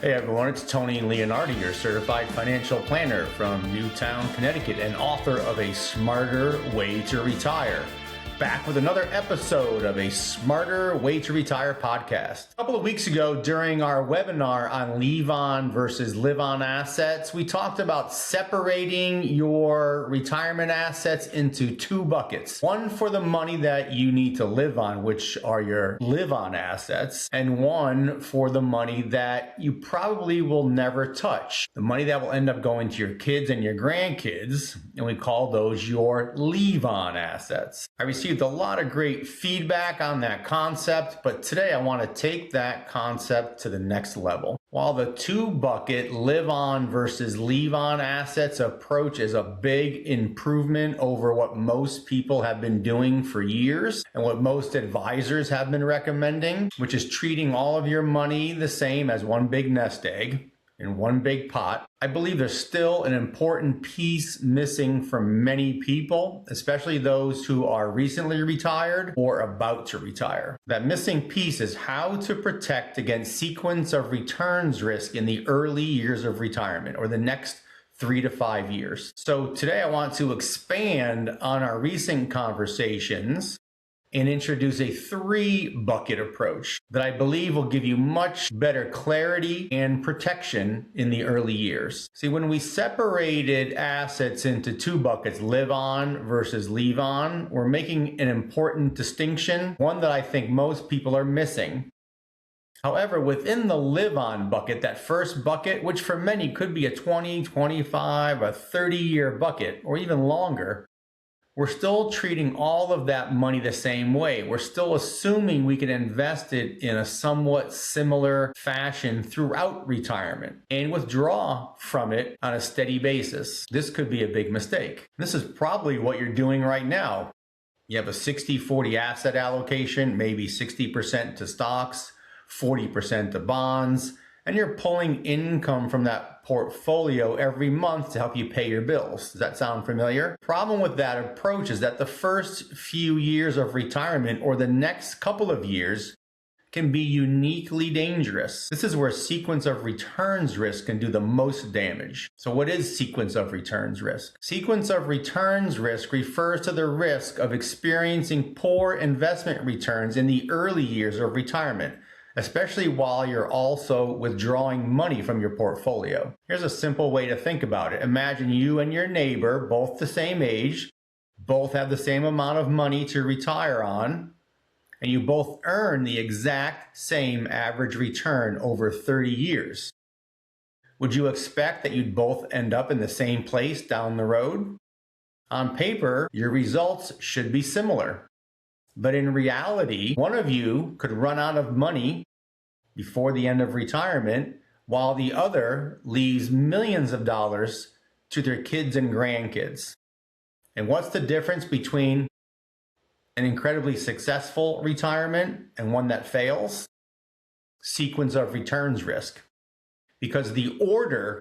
Hey everyone, it's Tony Leonardi, your certified financial planner from Newtown, Connecticut, and author of A Smarter Way to Retire. Back with another episode of A Smarter Way to Retire podcast. A couple of weeks ago, during our webinar on leave on versus live on assets, we talked about separating your retirement assets into two buckets. One for the money that you need to live on, which are your live on assets, and one for the money that you probably will never touch. The money that will end up going to your kids and your grandkids, and we call those your leave on assets. I received a lot of great feedback on that concept, but today I want to take that concept to the next level. While the two bucket live on versus leave on assets approach is a big improvement over what most people have been doing for years and what most advisors have been recommending, which is treating all of your money the same as one big nest egg in one big pot, I believe there's still an important piece missing from many people, especially those who are recently retired or about to retire. That missing piece is how to protect against sequence of returns risk in the early years of retirement or the next 3 to 5 years. So today I want to expand on our recent conversations and introduce a 3-bucket approach that I believe will give you much better clarity and protection in the early years. See, when we separated assets into 2 buckets, live on versus leave on, we're making an important distinction, one that I think most people are missing. However, within the live on bucket, that first bucket, which for many could be a 20, 25, a 30-year bucket, or even longer, we're still treating all of that money the same way. We're still assuming we can invest it in a somewhat similar fashion throughout retirement and withdraw from it on a steady basis. This could be a big mistake. This is probably what you're doing right now. You have a 60-40 asset allocation, maybe 60% to stocks, 40% to bonds, and you're pulling income from that portfolio every month to help you pay your bills. Does that sound familiar? Problem with that approach is that the first few years of retirement or the next couple of years can be uniquely dangerous. This is where sequence of returns risk can do the most damage. So what is sequence of returns risk? Sequence of returns risk refers to the risk of experiencing poor investment returns in the early years of retirement, especially while you're also withdrawing money from your portfolio. Here's a simple way to think about it. Imagine you and your neighbor, both the same age, both have the same amount of money to retire on, and you both earn the exact same average return over 30 years. Would you expect that you'd both end up in the same place down the road? On paper, your results should be similar. But in reality, one of you could run out of money before the end of retirement, while the other leaves millions of dollars to their kids and grandkids. And what's the difference between an incredibly successful retirement and one that fails? Sequence of returns risk. Because the order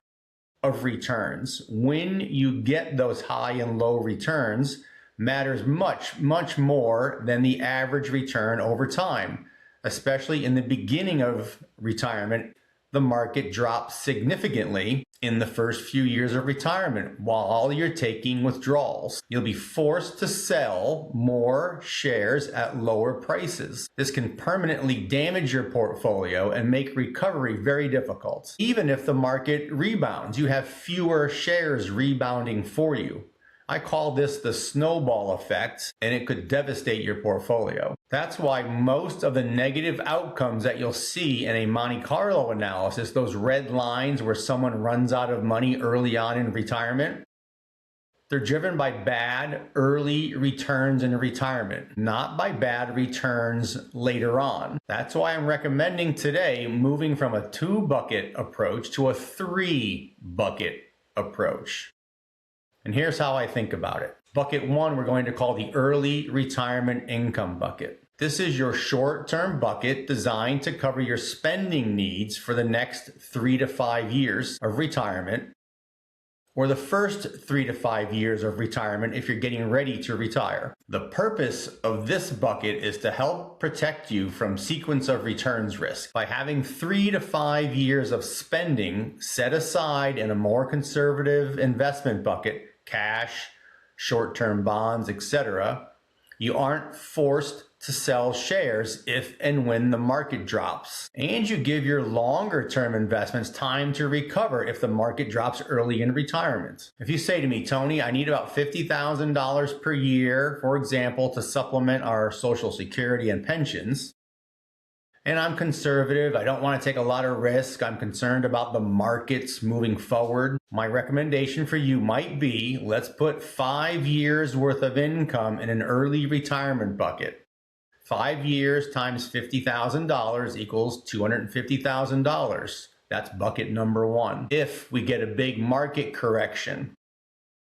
of returns, when you get those high and low returns, matters much, much more than the average return over time. Especially in the beginning of retirement, the market drops significantly in the first few years of retirement while you're taking withdrawals. You'll be forced to sell more shares at lower prices. This can permanently damage your portfolio and make recovery very difficult. Even if the market rebounds, you have fewer shares rebounding for you. I call this the snowball effect, and it could devastate your portfolio. That's why most of the negative outcomes that you'll see in a Monte Carlo analysis, those red lines where someone runs out of money early on in retirement, they're driven by bad early returns in retirement, not by bad returns later on. That's why I'm recommending today moving from a 2-bucket approach to a 3-bucket approach. And here's how I think about it. Bucket 1, we're going to call the early retirement income bucket. This is your short-term bucket designed to cover your spending needs for the next 3 to 5 years of retirement, or the first 3 to 5 years of retirement if you're getting ready to retire. The purpose of this bucket is to help protect you from sequence of returns risk. By having 3 to 5 years of spending set aside in a more conservative investment bucket, cash, short-term bonds, etc., you aren't forced to sell shares if and when the market drops. And you give your longer term investments time to recover if the market drops early in retirement. If you say to me, Tony, I need about $50,000 per year, for example, to supplement our Social Security and pensions, and I'm conservative, I don't want to take a lot of risk, I'm concerned about the markets moving forward, my recommendation for you might be, let's put 5 years worth of income in an early retirement bucket. 5 years times $50,000 equals $250,000. That's bucket number one. If we get a big market correction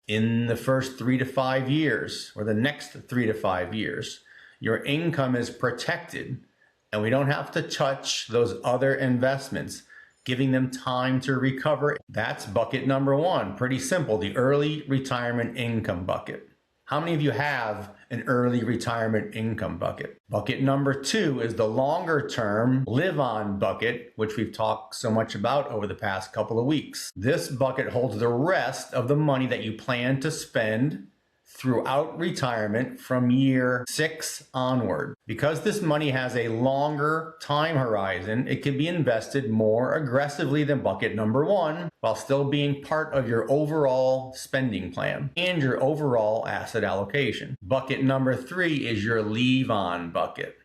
in the first 3 to 5 years, or the next 3 to 5 years, your income is protected, and we don't have to touch those other investments, giving them time to recover. That's bucket number one. Pretty simple, the early retirement income bucket. How many of you have an early retirement income bucket? Bucket number two is the longer term live-on bucket, which we've talked so much about over the past couple of weeks. This bucket holds the rest of the money that you plan to spend throughout retirement from year 6 onward. Because this money has a longer time horizon, it can be invested more aggressively than bucket number one, while still being part of your overall spending plan and your overall asset allocation. Bucket number 3 is your leave-on bucket.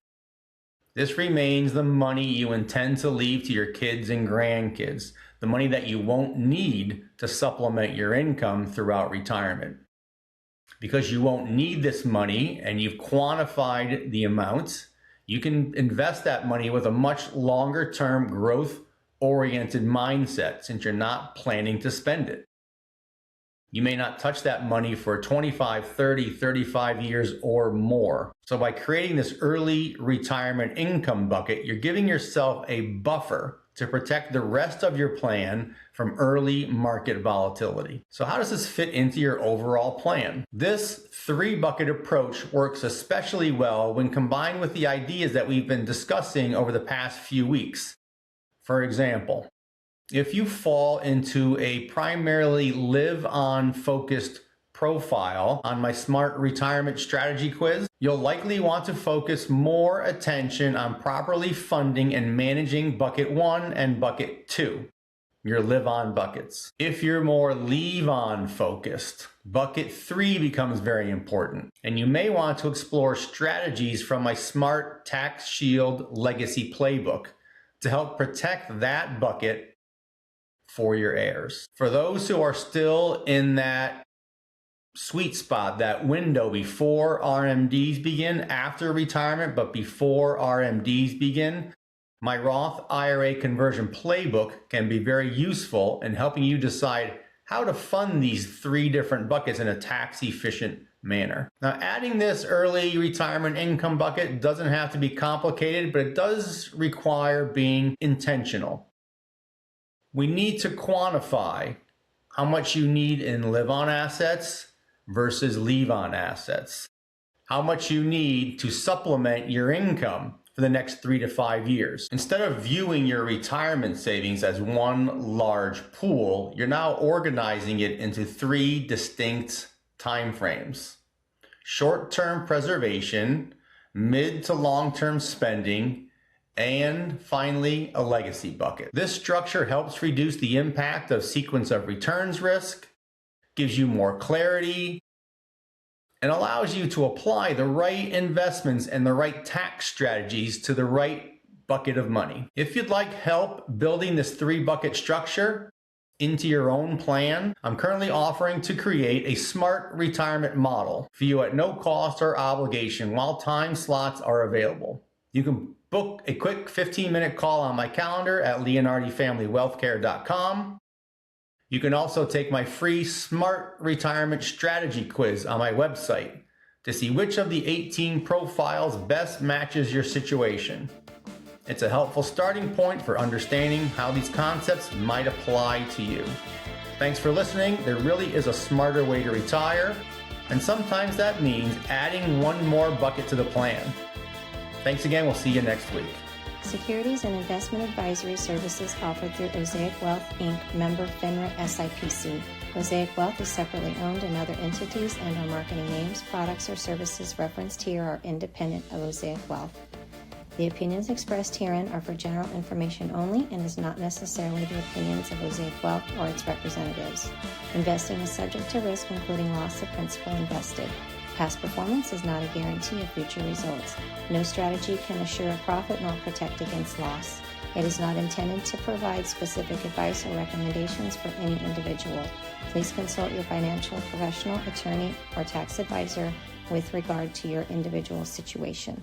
This remains the money you intend to leave to your kids and grandkids, the money that you won't need to supplement your income throughout retirement. Because you won't need this money and you've quantified the amount, you can invest that money with a much longer term growth oriented mindset since you're not planning to spend it. You may not touch that money for 25, 30, 35 years or more. So by creating this early retirement income bucket, you're giving yourself a buffer to protect the rest of your plan from early market volatility. So how does this fit into your overall plan? This 3-bucket approach works especially well when combined with the ideas that we've been discussing over the past few weeks. For example, if you fall into a primarily live-on focused profile on my Smart Retirement Strategy quiz, you'll likely want to focus more attention on properly funding and managing bucket 1 and bucket 2, your live-on buckets. If you're more leave-on focused, bucket 3 becomes very important, and you may want to explore strategies from my Smart Tax Shield Legacy Playbook to help protect that bucket for your heirs. For those who are still in that sweet spot, that window before RMDs begin, after retirement, but before RMDs begin, my Roth IRA conversion playbook can be very useful in helping you decide how to fund these 3 different buckets in a tax efficient manner. Now, adding this early retirement income bucket doesn't have to be complicated, but it does require being intentional. We need to quantify how much you need in live-on assets versus leave-on assets. How much you need to supplement your income for the next 3 to 5 years. Instead of viewing your retirement savings as one large pool, you're now organizing it into 3 distinct time frames. Short-term preservation, mid to long-term spending, and finally, a legacy bucket. This structure helps reduce the impact of sequence of returns risk, gives you more clarity, and allows you to apply the right investments and the right tax strategies to the right bucket of money. If you'd like help building this 3-bucket structure into your own plan, I'm currently offering to create a smart retirement model for you at no cost or obligation while time slots are available. You can book a quick 15-minute call on my calendar at leonardifamilywealthcare.com. You can also take my free Smart Retirement Strategy quiz on my website to see which of the 18 profiles best matches your situation. It's a helpful starting point for understanding how these concepts might apply to you. Thanks for listening. There really is a smarter way to retire, and sometimes that means adding one more bucket to the plan. Thanks again. We'll see you next week. Securities and investment advisory services offered through Osaic Wealth, Inc., member FINRA SIPC. Osaic Wealth is separately owned, and other entities and/or marketing names, products, or services referenced here are independent of Osaic Wealth. The opinions expressed herein are for general information only and is not necessarily the opinions of Osaic Wealth or its representatives. Investing is subject to risk, including loss of principal invested. Past performance is not a guarantee of future results. No strategy can assure a profit nor protect against loss. It is not intended to provide specific advice or recommendations for any individual. Please consult your financial professional, attorney, or tax advisor with regard to your individual situation.